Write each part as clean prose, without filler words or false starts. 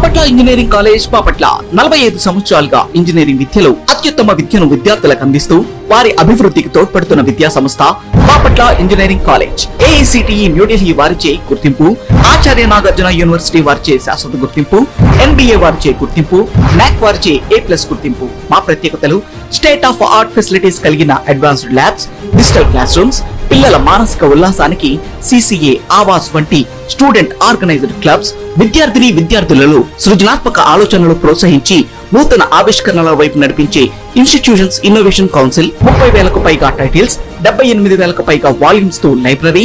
Bapatla engineering college Bapatla 45 సంవత్సరాలుగా engineering విద్యలో అత్యుత్తమ విద్యను విద్యార్థులకు అందిస్తూ వారి అభివృద్ధికి తోడ్పడుతున్న విద్యా సంస్థ Bapatla engineering college. AICTE New Delhi వారిచే గుర్తింపు, ఆచార్య నాగార్జున యూనివర్సిటీ వారిచే శాశ్వత గుర్తింపు, NBA వారిచే గుర్తింపు, NAC వారిచే A+ గుర్తింపు. మా ప్రత్యేకతలు స్టేట్ ఆఫ్ ఆర్ట్ ఫెసిలిటీస్ కలిగిన advanced labs, digital class rooms, పిల్లల మానసిక ఉల్లాసానికి CCA, ఆవాస్ వంటి స్టూడెంట్ ఆర్గనైజ్డ్ క్లబ్స్, విద్యార్థులలో సృజనాత్మక ఆలోచనలు ప్రోత్సహించి నూతన ఆవిష్కరణల వైపు నడిపించే ఇన్స్టిట్యూషన్స్ ఇన్నోవేషన్ కౌన్సిల్, 30,000కు పైగా టైటిల్స్, 78,000కు పైగా వాల్యూమ్స్ తో లైబ్రరీ,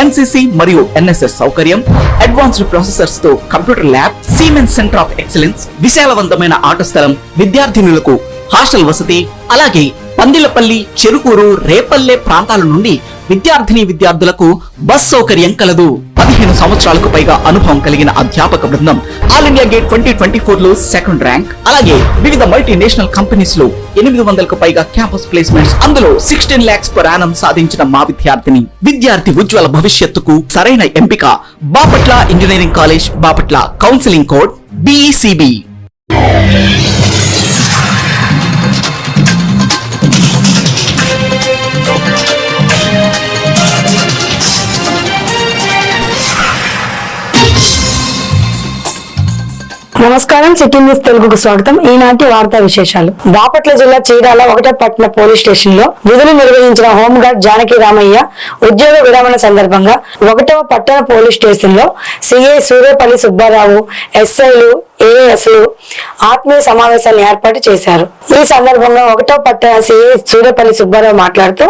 NCC మరియు NSS సౌకర్యం, అడ్వాన్స్డ్ ప్రాసెసర్స్ తో computer lab, Siemens centre of excellence, విశాలవంతమైన ఆట స్థలం, విద్యార్థినులకు హాస్టల్ వసతి, అలాగే పందిలపల్లి, చెరుకూరు, రేపల్లె ప్రాంతాల నుండి విద్యార్థులకు బస్ సౌకర్యం కలదు. 15 సంవత్సరాలకు పైగా అనుభవం కలిగిన అధ్యాపక బృందం, ఆల్ ఇండియా గేట్ 2024 లో 2nd ర్యాంక్, అలాగే వివిధ మల్టీనేషనల్ కంపెనీస్ లో 800కు పైగా క్యాంపస్ ప్లేస్మెంట్స్, అందులో 16 lakhs per annum సాధించిన మా విద్యార్థి ఉజ్వల భవిష్యత్తుకు సరైన ఎంపిక Bapatla engineering college Bapatla. Counselling code BECB. నమస్కారం, సిటీ న్యూస్ తెలుగుకు స్వాగతం. ఈనాటి వార్తా విశేషాలు. బాపట్ల జిల్లా చీరాల 1వ పట్టణ పోలీస్ స్టేషన్ లో విధులు నిర్వహించిన హోంగార్డ్ జానకి రామయ్య ఉద్యోగ విరమణ సందర్భంగా 1వ పట్టణ పోలీస్ స్టేషన్ లో సిఐ సూర్యపల్లి సుబ్బారావు, SIలు, ASలు ఆత్మీయ సమావేశాన్ని ఏర్పాటు చేశారు. ఈ సందర్భంగా 1వ పట్టణ సిఐ సూర్యపల్లి సుబ్బారావు మాట్లాడుతూ,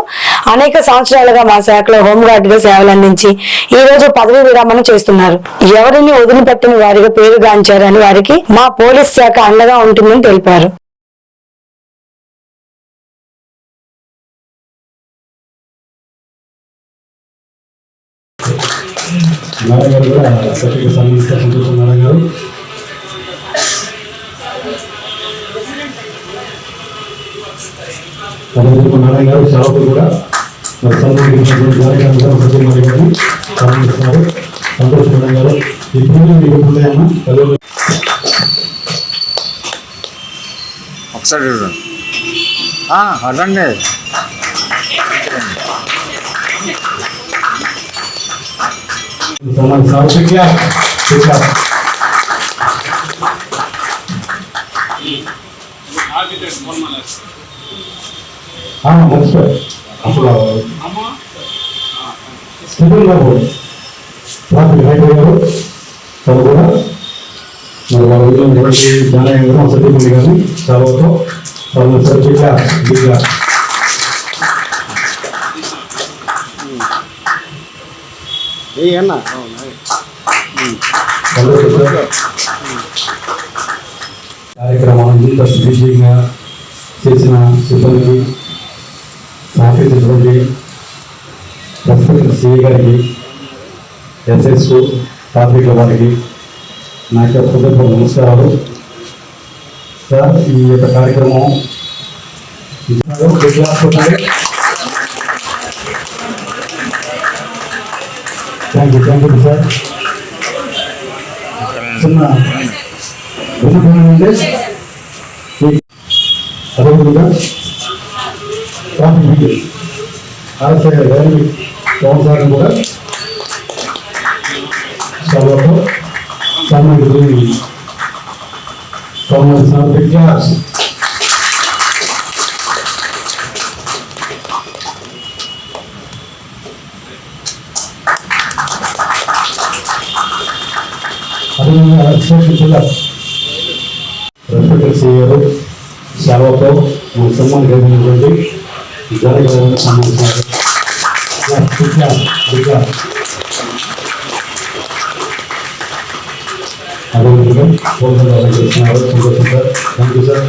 అనేక సంవత్సరాలుగా మా శాఖలో హోంగార్డ్ గా సేవలందించి ఈ రోజు పదవి విరమణ చేస్తున్నారు. ఎవరిని వదిలిపెట్టిన వారిగా పేరుగాంచారని వారికి మా పోలీస్ శాఖ అండగా ఉంటుందని తెలిపారు. నారాయణ గారు సేవకులు కూడా మరి సంతోష్ నారాయణ గారు ఒకసారి అదండి అసలు స్టీఫెన్ బాబు ట్రాఫిక్ రైటర్ గారు తను కూడా మరి వాళ్ళ ఊళ్ళో జానయ్య గారు సతీమణి గారిని సేవతో కార్యక్రమాన్ని ఇంత విజయంగా చేసిన సిబ్బందికి, ట్రాఫిక్ సిబ్బంది, రెస్పెక్ట్ సిఐ గారికి, SSకు, ట్రాఫిక్ వారికి నా యొక్క హృదయపూర్వక నమస్కారాలు. సార్, ఈ యొక్క కార్యక్రమం థ్యాంక్ యూ సార్. చిన్న విన్నపండి, అదేవిధంగా ట్రాఫిక్ వీడియో ఆలస్య రైలు సంవత్సరాన్ని కూడా సభతో సంబంధించిన క్లాస్ అదేవిధంగా రెస్పెక్ట్ చేయరు సేవతో మన సన్మానం కలిగినటువంటి జానకి సన్మానించారు. అదేవిధంగా పోలీసులు చేస్తున్నారు. సంతోషం సార్. Thank you sir.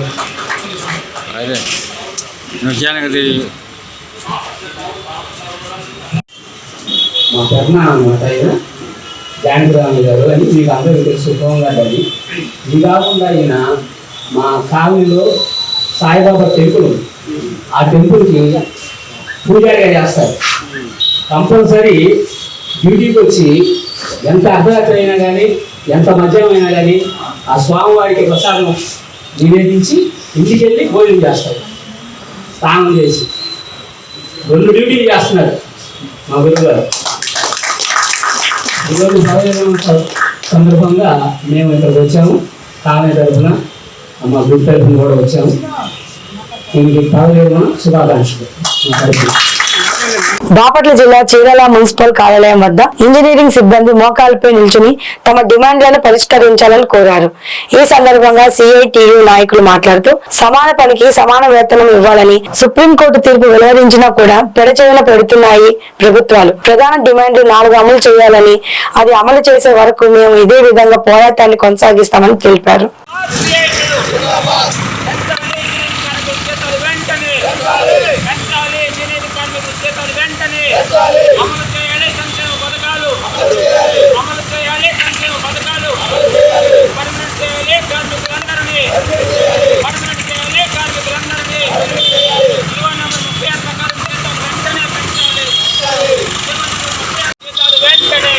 మా పెద్దనా అనమాట ఆయన జానకి రామయ్య గారు అని మీకు అందరికీ తెలుసు. హోంగార్డ్ అని. ఇది కాకుండా ఆయన మా కాలనీలో సాయిబాబా టెంపుల్ ఉంది. ఆ టెంపుల్కి పూజారిగా చేస్తారు. కంపల్సరీ డ్యూటీకి వచ్చి ఎంత అర్ధరాత్రి అయినా కానీ, ఎంత మధ్యాహ్నం అయినా కానీ ఆ స్వామివారికి ప్రసాదం నివేదించి ఇంటికి వెళ్ళి భోజనం చేస్తారు. స్నానం చేసి 2 డ్యూటీలు చేస్తున్నారు మా గురుగారు. ఈరోజు భోజనం సందర్భంగా మేము ఇక్కడికి వచ్చాము. కాలనీ తరఫున మా గుడి తరఫున కూడా వచ్చాము. దీనికి భోజనం శుభాకాంక్షలు. బాపట్ల జిల్లా చీరాల మున్సిపల్ కార్యాలయం వద్ద ఇంజనీరింగ్ సిబ్బంది మోకాలపై నిల్చుని తమ డిమాండ్లను పరిష్కరించాలని కోరారు. ఈ సందర్భంగా సిఐటియు నాయకులు మాట్లాడుతూ సమాన పనికి సమాన వేతనం ఇవ్వాలని సుప్రీంకోర్టు తీర్పు వెలువరించినా కూడా పెడచెవిన పెడుతున్నాయి ప్రభుత్వాలు. ప్రధాన డిమాండ్లు 4 అమలు చేయాలని, అది అమలు చేసే వరకు మేము ఇదే విధంగా పోరాటాన్ని కొనసాగిస్తామని తెలిపారు. అమలు చేయాలి సంక్షేమ పథకాలు, అమలు చేయాలి సంక్షేమ పథకాలు, పర్మనెంట్ చేయాలి కార్మికులందరినీ, పర్మనెంట్ చేయాలి కార్మికులందరినీ. జీవో నెంబర్ 36 ప్రకారం జీతం వెంటనే పెంచాలి, జీతాలు వెంటనే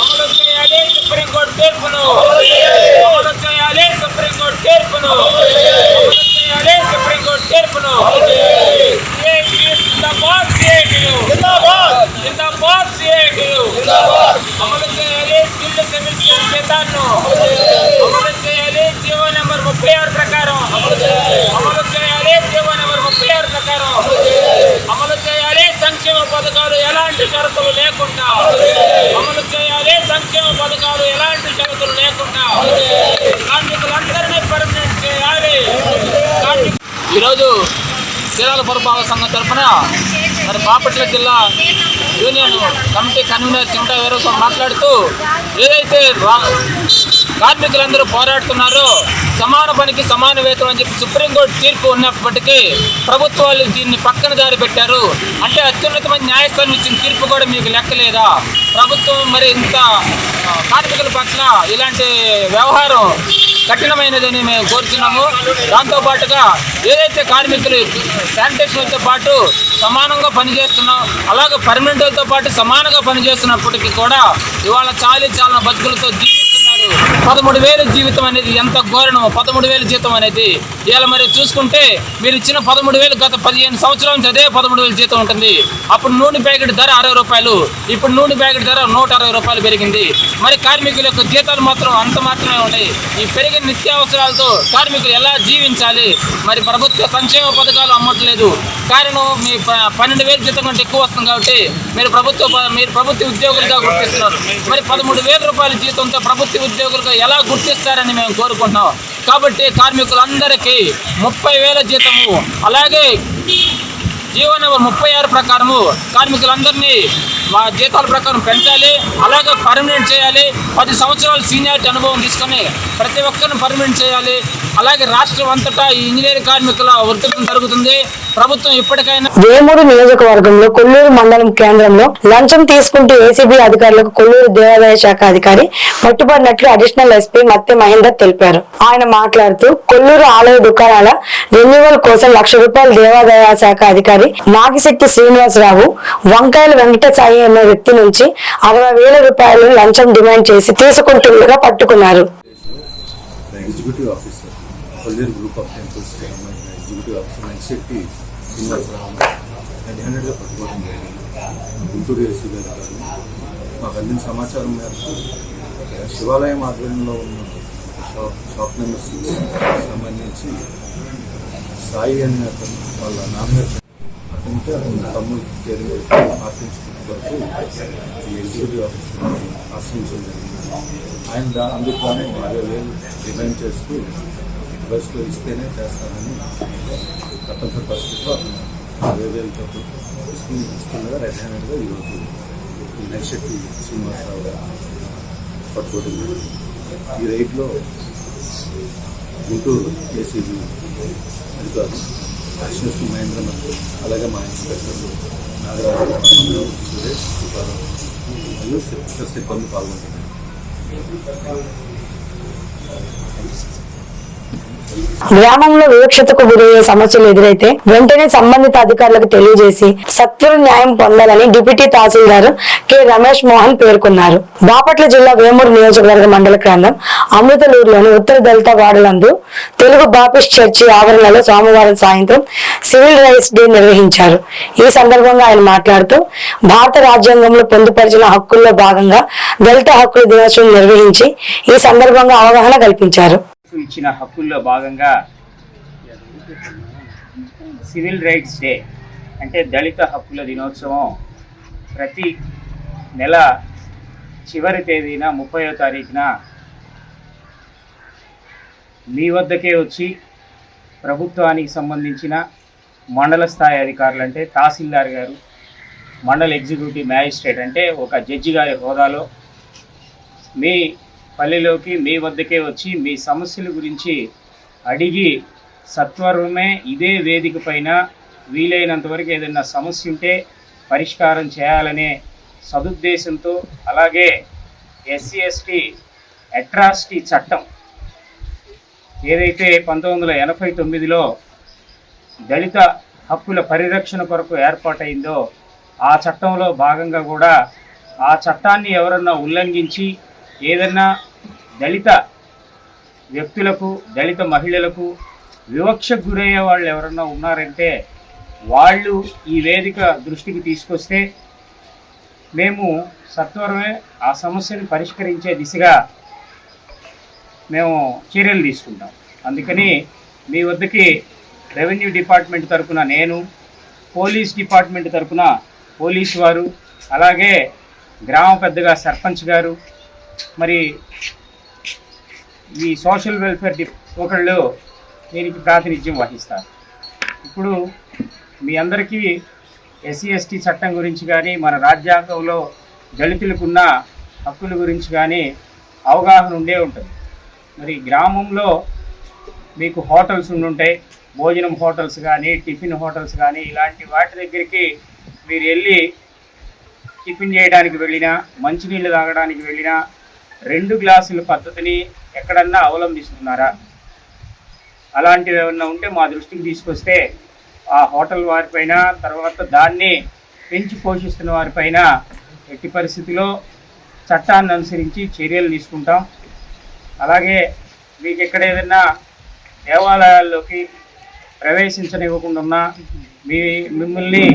అమలు చేయాలి. సుప్రీంకోర్టు తీర్పును అమలు చేయాలి, సుప్రీంకోర్టు తీర్పును అమలు చేయాలి, సుప్రీంకోర్టు తీర్పును. అమలు చేయాలి స్కిల్డ్ సెమిస్టర్ జీతాలను, అమలు చేయాలి జీవో నెంబర్ 36 ప్రకారం, అమలు చేయాలి జీవో నెంబర్ 36 ప్రకారం, అమలు చేయాలి సంక్షేమ పథకాలు ఎలాంటి షరతులు లేకుండా, అమలు చేయాలి సంక్షేమ పథకాలు ఎలాంటి షరతులు లేకుండా. కార్మికులందరినీ పర్మనెంట్ చేయాలి. ఈరోజు చీరాల పురపాలక సంఘం తరఫున మరి బాపట్ల జిల్లా యూనియన్ కమిటీ కన్వీనర్ చింతా వీరస్వామి మాట్లాడుతూ ఏదైతే కార్మికులందరూ పోరాడుతున్నారో సమాన పనికి సమాన వేతనం అని చెప్పి సుప్రీంకోర్టు తీర్పు ఉన్నప్పటికీ ప్రభుత్వాలు దీన్ని పక్కన దారి పెట్టారు. అంటే అత్యున్నతమైన న్యాయస్థానం ఇచ్చిన తీర్పు కూడా మీకు లెక్కలేదా? ప్రభుత్వం మరి ఇంత కార్మికుల పట్ల ఇలాంటి వ్యవహారం కఠినమైనదని మేము కోరుతున్నాము. దాంతోపాటుగా ఏదైతే కార్మికులు శానిటేషన్తో పాటు సమానంగా పనిచేస్తున్నాం, అలాగే పర్మనెంట్లతో పాటు సమానంగా పనిచేస్తున్నప్పటికీ కూడా ఇవాళ చాలన బతుకులతో జీవిస్తున్నారు. 13,000 జీవితం అనేది ఎంత ఘోరణం. 13,000 జీతం అనేది ఇవాళ మరి చూసుకుంటే మీరు ఇచ్చిన 13,000 గత 15 సంవత్సరాల నుంచి అదే 13,000 జీతం ఉంటుంది. అప్పుడు నూనె ప్యాకెట్ ధర 60 రూపాయలు, ఇప్పుడు నూనె ప్యాకెట్ ధర 160 రూపాయలు పెరిగింది. మరి కార్మికుల యొక్క జీతాలు మాత్రం అంత మాత్రమే ఉన్నాయి. ఈ పెరిగిన నిత్యావసరాలతో కార్మికులు ఎలా జీవించాలి? మరి ప్రభుత్వ సంక్షేమ పథకాలు అమ్మట్లేదు. కారణం మీ 12,000 జీతం కంటే ఎక్కువ వస్తుంది కాబట్టి మీరు ప్రభుత్వ ఉద్యోగులుగా గుర్తిస్తున్నారు. మరి 13,000 రూపాయల జీతంతో ప్రభుత్వ ఉద్యోగులుగా ఎలా గుర్తిస్తారని మేము కోరుకుంటున్నాం. కాబట్టి కార్మికులందరికీ 30,000 జీతము, అలాగే జీవో నెంబర్ 36 ప్రకారము కార్మికులందరినీ మా జీతాల ప్రకారం పెంచాలి, అలాగే పర్మనెంట్ చేయాలి. 10 సంవత్సరాలు సీనియారిటీ అనుభవం తీసుకొని ప్రతి ఒక్కరిని పర్మనెంట్ చేయాలి. అలాగే రాష్ట్రం అంతటా ఈ ఇంజనీరింగ్ కార్మికుల ఉధృతం జరుగుతుంది. ప్రభుత్వం ఇప్పటికైనా వేమూరు నియోజకవర్గంలో కొల్లూరు మండలం కేంద్రంలో లంచం తీసుకుంటూ ఏసీబీ అధికారులకు కొల్లూరు దేవాదాయ శాఖ అధికారి పట్టుబడినట్లు అడిషనల్ ఎస్పీ మత్తె మహేందర్ తెలిపారు. ఆయన మాట్లాడుతూ కొల్లూరు ఆలయ దుకాణాల రెన్యువల్ కోసం ₹1,00,000 దేవాదాయ శాఖ అధికారి నాగిశెట్టి శ్రీనివాసరావు వంకాయల వెంకటసాయి అన్న వ్యక్తి నుంచి ₹60,000 లంచం డిమాండ్ చేసి తీసుకుంటుండగా పట్టుకున్నారు. Executive officer Kolleru group of temples executive officer Nagisetti Srinivasarao హ్యాండెడ్గా పట్టుకోవడం జరిగింది. గుంటూరు ఎస్సీ గారు మాకు అందిన సమాచారం మేరకు శివాలయం ఆధ్వర్యంలో ఉన్న షాప్ నెంబర్ 6 సంబంధించి సాయి అనే అతను వాళ్ళ నామినేషన్ అతనితో అతని తమ్ముడు పేరు ఆర్టించుకున్న వరకు ఈ ఎగ్జిక్యూటివ్ ఆఫీసర్ ఆశ్రయించడం జరిగింది. ఆయన అందుకునే 60,000 డిమాండ్ చేస్తూ బస్సులో ఇస్తేనే చేస్తానని తప్పనిసరి పరిస్థితిలో అతను 60,000 తీసుకుని ఇస్తుండగా రెడ్ హ్యాండెడ్గా ఈరోజు ఈ నాగిశెట్టి శ్రీనివాసరావు గారు పట్టుకోవడం జరిగింది. ఈ రైట్లో గుంటూరు ఏసీబీ అధికారులు అశ్వతి మహేంద్రనాథ్, అలాగే మా ఇన్స్పెక్టర్లు నాగరాజు, సురేష్, మరియు సిబ్బంది పాల్గొంటున్నారు. గ్రామంలో వివక్షతకు గురయ్యే సమస్యలు ఎదురైతే వెంటనే సంబంధిత అధికారులకు తెలియజేసి సత్వర న్యాయం పొందాలని డిప్యూటీ తహసీల్దార్ కె రమేష్ మోహన్ పేర్కొన్నారు. బాపట్ల జిల్లా వేమూరు నియోజకవర్గ మండల కేంద్రం అమృతలూరులోని ఉత్తర దళిత వార్డులందు తెలుగు బాపిస్ట్ చర్చి ఆవరణలో సోమవారం సాయంత్రం సివిల్ రైట్స్ డే నిర్వహించారు. ఈ సందర్భంగా ఆయన మాట్లాడుతూ భారత రాజ్యాంగంలో పొందుపరిచిన హక్కుల్లో భాగంగా దళిత హక్కుల దినోత్సవం నిర్వహించి ఈ సందర్భంగా అవగాహన కల్పించారు. ఇచ్చిన హక్కుల్లో భాగంగా సివిల్ రైట్స్ డే అంటే దళిత హక్కుల దినోత్సవం ప్రతి నెల చివరి తేదీన 30వ తారీఖున మీ వద్దకే వచ్చి ప్రభుత్వానికి సంబంధించిన మండల స్థాయి అధికారులు అంటే తహసీల్దార్ గారు, మండల ఎగ్జిక్యూటివ్ మ్యాజిస్ట్రేట్ అంటే ఒక జడ్జి గారి హోదాలో మీ పల్లెలోకి మీ వద్దకే వచ్చి మీ సమస్యల గురించి అడిగి సత్వరమే ఇదే వేదిక పైన వీలైనంత వరకు ఏదైనా సమస్య ఉంటే పరిష్కారం చేయాలనే సదుద్దేశంతో, అలాగే SC/ST అట్రాసిటీ చట్టం ఏదైతే 1989లో దళిత హక్కుల పరిరక్షణ కొరకు ఏర్పాటైందో ఆ చట్టంలో భాగంగా కూడా ఆ చట్టాన్ని ఎవరన్నా ఉల్లంఘించి ఏదన్నా దళిత వ్యక్తులకు, దళిత మహిళలకు వివక్షకు గురయ్యే వాళ్ళు ఎవరన్నా ఉన్నారంటే వాళ్ళు ఈ వేదిక దృష్టికి తీసుకొస్తే మేము సత్వరమే ఆ సమస్యను పరిష్కరించే దిశగా మేము చర్యలు తీసుకుంటాం. అందుకని మీ వద్దకి రెవెన్యూ డిపార్ట్మెంట్ తరఫున నేను, పోలీస్ డిపార్ట్మెంట్ తరఫున పోలీసు వారు, అలాగే గ్రామ పెద్దగా సర్పంచ్ గారు, మరి ఈ సోషల్ వెల్ఫేర్ ఒకళ్ళు దీనికి ప్రాతినిధ్యం వహిస్తారు. ఇప్పుడు మీ అందరికీ SC/ST చట్టం గురించి కానీ మన రాజ్యాంగంలో దళితులకున్న హక్కుల గురించి కానీ అవగాహన ఉండే ఉంటుంది. మరి గ్రామంలో మీకు హోటల్స్ ఉండుంటాయి, భోజనం హోటల్స్ కానీ టిఫిన్ హోటల్స్ కానీ ఇలాంటి వాటి దగ్గరికి మీరు వెళ్ళి టిఫిన్ చేయడానికి వెళ్ళినా, మంచినీళ్ళు తాగడానికి వెళ్ళినా 2 గ్లాసుల పద్ధతిని ఎక్కడన్నా అవలంబిస్తున్నారా? అలాంటివి ఏమన్నా ఉంటే మా దృష్టికి తీసుకొస్తే ఆ హోటల్ వారిపైన, తర్వాత దాన్ని పెంచి పోషిస్తున్న వారిపైన ఎట్టి పరిస్థితిలో చట్టాన్ని అనుసరించి చర్యలు తీసుకుంటాం. అలాగే మీకు ఎక్కడ ఏదైనా దేవాలయాల్లోకి ప్రవేశించనివ్వకుండా మిమ్మల్ని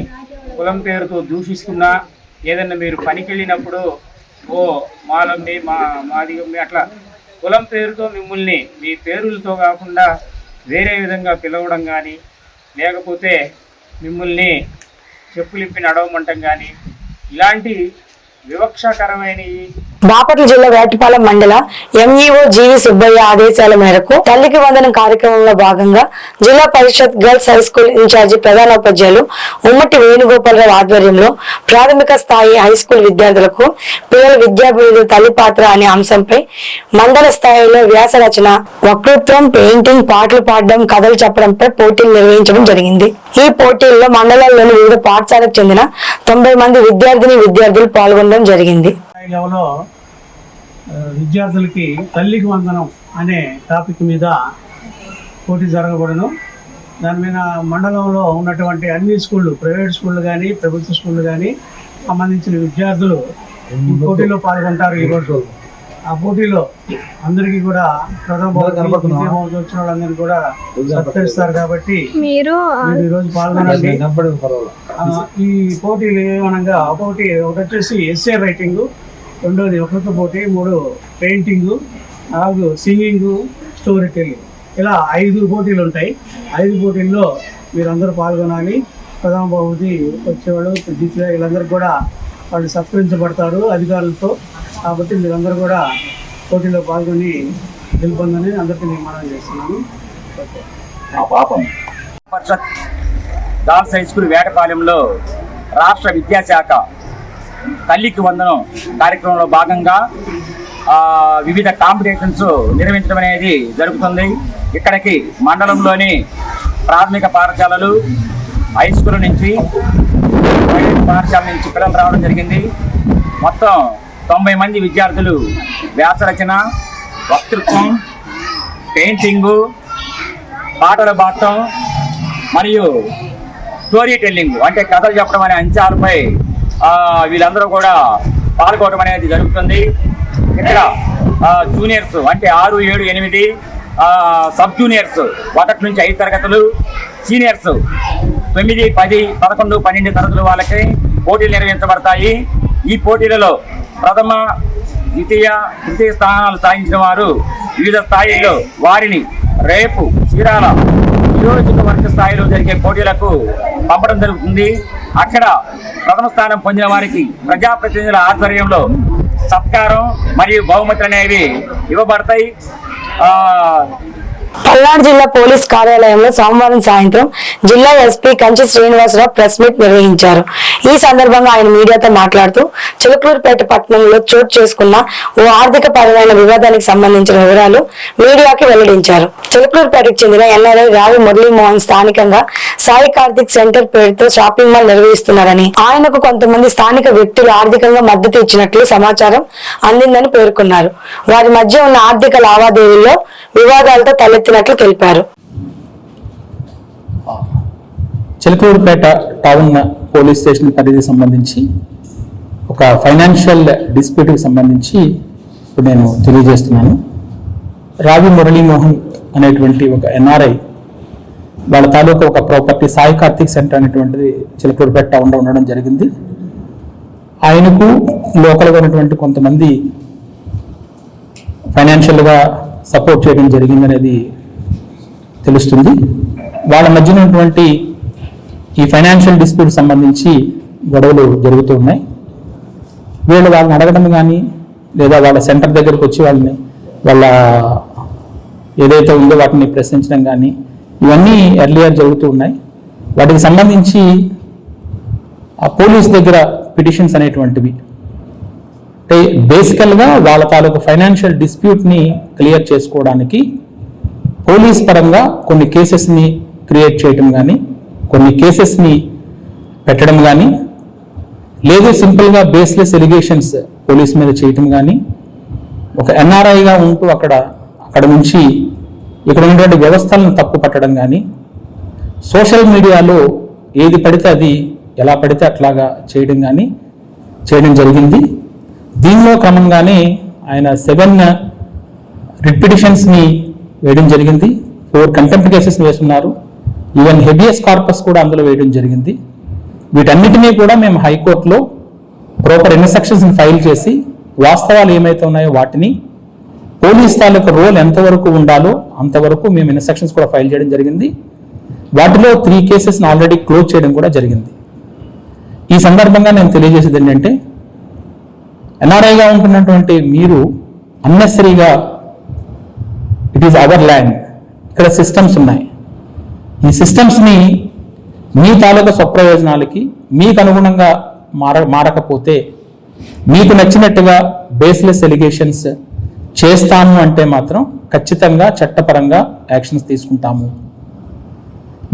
కులం పేరుతో దూషిస్తున్నా, ఏదన్నా మీరు పనికి వెళ్ళినప్పుడు మాలమ్మి మాది అట్లా కులం పేరుతో మిమ్మల్ని మీ పేరులతో కాకుండా వేరే విధంగా పిలవడం కానీ, లేకపోతే మిమ్మల్ని చెప్పులిప్పి నడవమంటం కానీ ఇలాంటి వివక్షకరమైనవి. బాపట్ల జిల్లా వేటపాలెం మండల ME/O జీవి సుబ్బయ్య ఆదేశాల మేరకు తల్లికి వందనం కార్యక్రమంలో భాగంగా జిల్లా పరిషత్ గర్ల్స్ హై స్కూల్ ఇన్ఛార్జి ప్రధానోపాధ్యాయులు ఉమ్మటి వేణుగోపాలరావు ఆధ్వర్యంలో ప్రాథమిక స్థాయి హై స్కూల్ విద్యార్థులకు పిల్లల విద్యాభివృద్ధి తల్లి పాత్ర అనే అంశంపై మండల స్థాయిలో వ్యాస రచన, వక్తృత్వం, పెయింటింగ్, పాటలు పాడడం, కథలు చెప్పడంపై పోటీలు నిర్వహించడం జరిగింది. ఈ పోటీల్లో మండలంలోని వివిధ పాఠశాలకు చెందిన 90 మంది విద్యార్థులు పాల్గొనడం జరిగింది. విద్యార్థులకి తల్లికి వందనం అనే టాపిక్ మీద పోటీ జరగబడను. దాని మీద మండలంలో ఉన్నటువంటి అన్ని స్కూళ్ళు, ప్రైవేట్ స్కూళ్ళు కానీ ప్రభుత్వ స్కూళ్ళు కానీ సంబంధించిన విద్యార్థులు ఈ పోటీలో పాల్గొంటారు. ఈరోజు ఆ పోటీలో అందరికీ కూడా ప్రథమ బహుమతి వచ్చిన వాళ్ళందరినీ కూడా సత్కరిస్తారు. కాబట్టి మీరు ఈరోజు పాల్గొనండి. ఈ పోటీలు ఏమనగా ఒకటి వచ్చేసి ఎస్ఏ రైటింగ్, రెండోది వక్తృత్వ పోటీ, 3 పెయింటింగు, 4 సింగింగు, స్టోరీ టెల్లింగ్, ఇలా 5 పోటీలు ఉంటాయి. 5 పోటీల్లో మీరందరూ పాల్గొనాలి. ప్రథమ బహుమతి వచ్చేవాళ్ళు ద్వితీయ వీళ్ళందరూ కూడా వాళ్ళు సత్కరించబడతారు అధికారులతో. కాబట్టి మీరందరూ కూడా పోటీలో పాల్గొని గెలుపొందని అందరికీ నేను మనవి చేస్తున్నాను. గర్ల్స్ హై స్కూల్ వేటపాలెంలో రాష్ట్ర విద్యాశాఖ తల్లికి వందనం కార్యక్రమంలో భాగంగా వివిధ కాంపిటీషన్స్ నిర్వహించడం అనేది జరుగుతుంది. ఇక్కడికి మండలంలోని ప్రాథమిక పాఠశాలలు, హై స్కూల్ నుంచి, ప్రైవేట్ పాఠశాల నుంచి పిల్లలు రావడం జరిగింది. మొత్తం 90 మంది విద్యార్థులు వ్యాసరచన, వక్తృత్వం, పెయింటింగు, పాటలు పాడటం మరియు స్టోరీ టెల్లింగ్ అంటే కథలు చెప్పడం అనే అంశాలపై వీళ్ళందరూ కూడా పాల్గొనడం అనేది జరుగుతుంది. ఇక్కడ జూనియర్స్ అంటే 6, 7, 8 సబ్ జూనియర్స్ 1 నుంచి 5 తరగతులు, సీనియర్స్ 9, 10, 11, 12 తరగతుల వాళ్ళకి పోటీలు నిర్వహించబడతాయి. ఈ పోటీలలో ప్రథమ, ద్వితీయ, తృతీయ స్థానాలు సాధించిన వారు వివిధ స్థాయిల్లో వారిని రేపు చీరాల నియోజకవర్గ స్థాయిలో జరిగే పోటీలకు పంపడం జరుగుతుంది. అక్కడ ప్రథమ స్థానం పొందిన వారికి ప్రజాప్రతినిధుల ఆధ్వర్యంలో సత్కారం మరియు బహుమతులు అనేవి ఇవ్వబడతాయి. పల్నాడు జిల్లా పోలీస్ కార్యాలయంలో సోమవారం సాయంత్రం జిల్లా SP Kanchi Srinivasarao press meet నిర్వహించారు. ఈ సందర్భంగా ఆయన మీడియాతో మాట్లాడుతూ చిలకలూరుపేట పట్టణంలో చోటు చేసుకున్న ఓ ఆర్థిక పరమైన వివాదానికి సంబంధించిన వివరాలు మీడియాకి వెల్లడించారు. చిలకలూరుపేటకు చెందిన ఎన్ఆర్ఐ రావి మురళీమోహన్ స్థానికంగా సాయి కార్తిక్ సెంటర్ పేరుతో షాపింగ్ మాల్ నిర్వహిస్తున్నారని, ఆయనకు కొంతమంది స్థానిక వ్యక్తులు ఆర్థికంగా మద్దతు ఇచ్చినట్లు సమాచారం అందిందని పేర్కొన్నారు. వారి మధ్య ఉన్న ఆర్థిక లావాదేవీల్లో వివాదాలతో తలెత్తినట్లు తెలిపారు. చిలకలూరుపేట టౌన్ పోలీస్ స్టేషన్ పరిధికి సంబంధించి ఒక ఫైనాన్షియల్ డిస్ప్యూట్కి సంబంధించి నేను తెలియజేస్తున్నాను. రావి మురళీమోహన్ అనేటువంటి ఒక ఎన్ఆర్ఐ వాళ్ళ తాలూకా ఒక ప్రాపర్టీ సాయి కార్తిక్ సెంటర్ అనేటువంటిది చిలకలూరుపేట టౌన్లో ఉండడం జరిగింది. ఆయనకు లోకల్గా ఉన్నటువంటి కొంతమంది ఫైనాన్షియల్గా సపోర్ట్ చేయడం జరిగిందనేది తెలుస్తుంది. వాళ్ళ మధ్య ఉన్నటువంటి ఈ ఫైనాన్షియల్ డిస్ప్యూట్ సంబంధించి గొడవలు జరుగుతూ ఉన్నాయి. వాళ్ళని అడగడం కానీ లేదా వాళ్ళ సెంటర్ దగ్గరకు వచ్చి వాళ్ళ ఏదైతే ఉందో వాటిని ప్రశ్నించడం కానీ ఇవన్నీ ఎర్లియర్ జరుగుతూ ఉన్నాయి. వాటికి సంబంధించి ఆ పోలీస్ దగ్గర పిటిషన్స్ అనేటువంటివి అంటే బేసికల్గా వాళ్ళ తాలూకు ఫైనాన్షియల్ డిస్ప్యూట్ని క్లియర్ చేసుకోవడానికి పోలీస్ పరంగా కొన్ని కేసెస్ని క్రియేట్ చేయటం కానీ, కొన్ని కేసెస్ని పెట్టడం కానీ, లేదు సింపుల్గా బేస్లెస్ ఎలిగేషన్స్ పోలీస్ మీద చేయటం కానీ, ఒక ఎన్ఆర్ఐగా ఉంటూ అక్కడ నుంచి ఇక్కడ ఉన్నటువంటి వ్యవస్థలను తప్పు పట్టడం కానీ, సోషల్ మీడియాలో ఏది పడితే అది ఎలా పడితే అట్లాగా చేయడం జరిగింది. దీనిలో క్రమంగానే ఆయన 7 రిట్ పిటిషన్స్ని వేయడం జరిగింది, 4 కంటెంప్ట్ కేసెస్ వేస్తున్నారు, ఈవెన్ హెబియస్ కార్పస్ కూడా అందులో వేయడం జరిగింది. వీటన్నిటినీ కూడా మేము హైకోర్టులో ప్రాపర్ ఇన్స్ట్రక్షన్స్ని ఫైల్ చేసి వాస్తవాలు ఏమైతే ఉన్నాయో వాటిని పోలీస్ తాలూకు రోల్ ఎంతవరకు ఉండాలో అంతవరకు మేము ఇన్స్ట్రక్షన్స్ కూడా ఫైల్ చేయడం జరిగింది. వాటిలో 3 కేసెస్ని ఆల్రెడీ క్లోజ్ చేయడం కూడా జరిగింది. ఈ సందర్భంగా నేను తెలియజేసేది ఏంటంటే, ఎన్ఆర్ఐగా ఉంటున్నటువంటి మీరు అన్నెసరీగా ఇట్ ఈస్ అవర్ ల్యాండ్, ఇక్కడ సిస్టమ్స్ ఉన్నాయి, ఈ సిస్టమ్స్ని మీ తాలూకా స్వప్రయోజనాలకి మీకు అనుగుణంగా మారకపోతే మీకు నచ్చినట్టుగా బేస్లెస్ ఎలిగేషన్స్ చేస్తాము అంటే మాత్రం ఖచ్చితంగా చట్టపరంగా యాక్షన్స్ తీసుకుంటాము.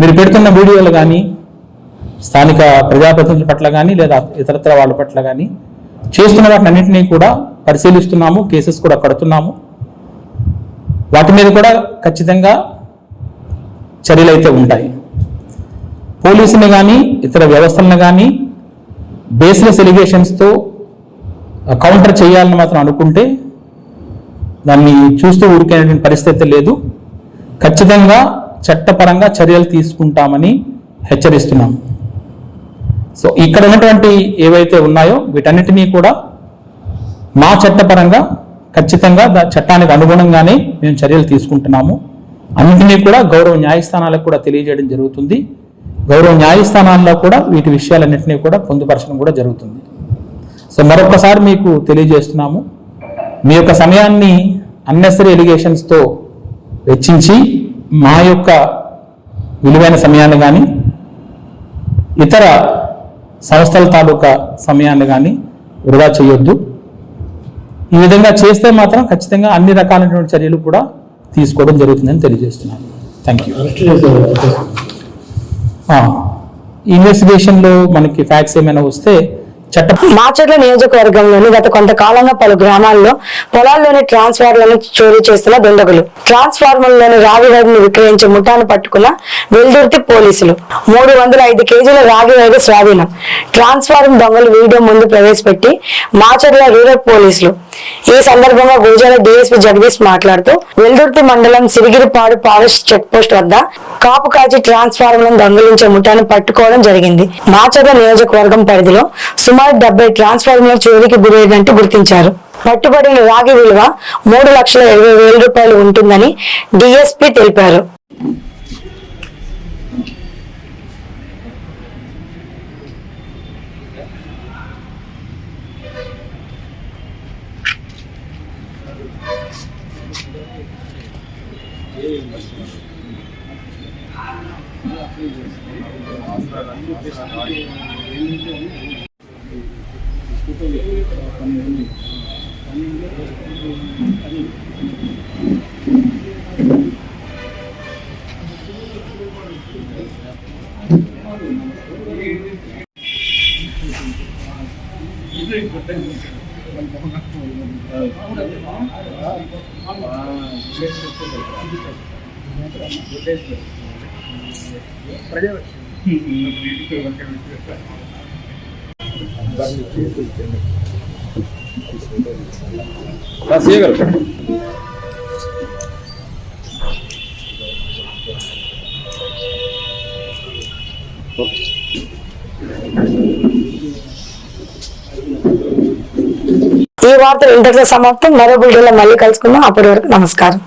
మీరు పెడుతున్న వీడియోలు కానీ స్థానిక ప్రజాప్రతినిధుల పట్ల కానీ లేదా ఇతరత్ర వాళ్ళ పట్ల కానీ చేస్తున్న వాటిని అన్నింటినీ కూడా పరిశీలిస్తున్నాము, కేసెస్ కూడా కడుతున్నాము. వాటి మీద కూడా ఖచ్చితంగా చర్యలు అయితే ఉంటాయి. పోలీసుని కానీ ఇతర వ్యవస్థలను కానీ బేస్లెస్ ఎలిగేషన్స్తో కౌంటర్ చేయాలని మాత్రం అనుకుంటే దాన్ని చూస్తూ ఊరికేటువంటి పరిస్థితి లేదు. ఖచ్చితంగా చట్టపరంగా చర్యలు తీసుకుంటామని హెచ్చరిస్తున్నాము. సో ఇక్కడ ఉన్నటువంటి ఏవైతే ఉన్నాయో వీటన్నిటినీ కూడా మా చట్టపరంగా ఖచ్చితంగా చట్టానికి అనుగుణంగానే మేము చర్యలు తీసుకుంటున్నాము. అన్నింటినీ కూడా గౌరవ న్యాయస్థానాలకు కూడా తెలియజేయడం జరుగుతుంది. గౌరవ న్యాయస్థానాల్లో కూడా వీటి విషయాలన్నింటినీ కూడా పొందుపరచడం కూడా జరుగుతుంది. సో మరొకసారి మీకు తెలియజేస్తున్నాము, మీ యొక్క సమయాన్ని అన్నెసరీ ఎలిగేషన్స్తో వెచ్చించి మా యొక్క విలువైన సమయాన్ని కానీ ఇతర సంస్థల తాలూకా సమయాన్ని కానీ వృధా చేయొద్దు. ఈ విధంగా చేస్తే మాత్రం ఖచ్చితంగా అన్ని రకాలైనటువంటి చర్యలు కూడా తీసుకోవడం జరుగుతుందని తెలియజేస్తున్నాను. Thank you. ఇన్వెస్టిగేషన్లో మనకి ఫ్యాక్ట్స్ ఏమైనా వస్తే మాచర్ల నియోజకవర్గంలోని గత కొంతకాలంగా పలు గ్రామాల్లో పొలాల్లోని ట్రాన్స్ఫార్మర్లను చోరీ చేస్తున్న దుండగులు ట్రాన్స్ఫార్మర్లోని రాగి వైరును విక్రయించే ముఠాను పట్టుకున్న వెల్దుర్తి పోలీసులు 305 కేజీల రాగి వైరు స్వాధీనం. ట్రాన్స్ఫార్మర్ దొంగలు వీడియో ముందు ప్రవేశపెట్టి మాచర్ల రూరల్ పోలీసులు. ఈ సందర్భంగా గురజాల డీఎస్పీ జగదీష్ మాట్లాడుతూ వెల్దుర్తి మండలం సిరిగిరిపాడు ఫారెస్ట్ చెక్ పోస్ట్ వద్ద కాపు కాచి ట్రాన్స్ఫార్మర్లను దొంగిలించే ముఠాను పట్టుకోవడం జరిగింది. మాచర్ల నియోజకవర్గం పరిధిలో సుమారు 70 ట్రాన్స్ఫార్మర్ల చోరీకి గురైనట్టు గుర్తించారు. పట్టుబడిన రాగి విలువ 3,70,000 రూపాయలు ఉంటుందని డీఎస్పీ తెలిపారు. ఈ వార్తలు ఇంతటితో సమాప్తం. మరో బులెటిన్లో మళ్ళీ కలుసుకుందాం. అప్పటి వరకు నమస్కారం.